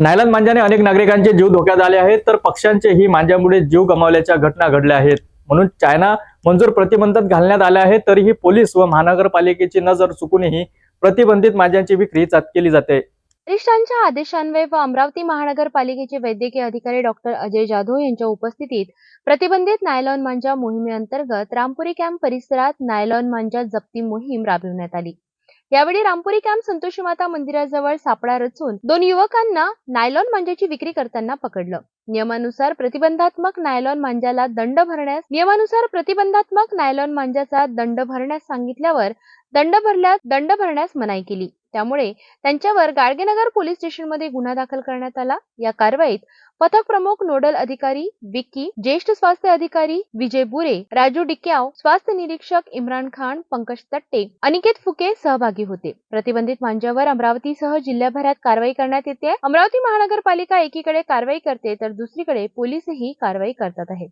Nylon मांजाने अनेक नागरिकांचे जीव धोक्यात आले आहेत, तर पक्ष्यांचेही मांजामुळे जीव गमावल्याच्या घटना घडल्या आहेत. म्हणून चायना मंजूर प्रतिबंधात घालण्यात आले आहे. तरीही पोलीस व महानगरपालिकेची नजर चुकूनही प्रतिबंधित मांजांची विक्री केली जाते. वरिष्ठांच्या आदेशान्वये व अमरावती महानगरपालिकेचे वैद्यकीय अधिकारी डॉक्टर अजय जाधव यांच्या उपस्थितीत प्रतिबंधित नायलॉन मांजा मोहिमेअंतर्गत रामपुरी कॅम्प परिसरात नायलॉन मांजा जप्ती मोहीम राबविण्यात आली. यावेळी रामपुरी कॅम्प संतोषी माता मंदिराजवळ सापळा रचून 2 युवकांना नायलॉन मांजाची विक्री करताना पकडलं. नियमानुसार प्रतिबंधात्मक नायलॉन मांजाचा दंड भरण्यास सांगितल्यावर दंड भरण्यास मनाई केली. त्यामुळे त्यांच्यावर गाडगेनगर पोलीस स्टेशनमध्ये गुन्हा दाखल करण्यात आला. या कारवाईत पथक प्रमुख नोडल अधिकारी विक्की, ज्येष्ठ स्वास्थ्य अधिकारी विजय बुरे, राजू डिक्याव, स्वास्थ्य निरीक्षक इम्रान खान, पंकज तट्टे, अनिकेत फुके सहभागी होते. प्रतिबंधित मांजावर अमरावतीसह जिल्ह्याभरात कारवाई करण्यात येते. अमरावती महानगरपालिका एकीकडे कारवाई करते तर दुसरीकडे पोलीसही कारवाई करतात आहेत.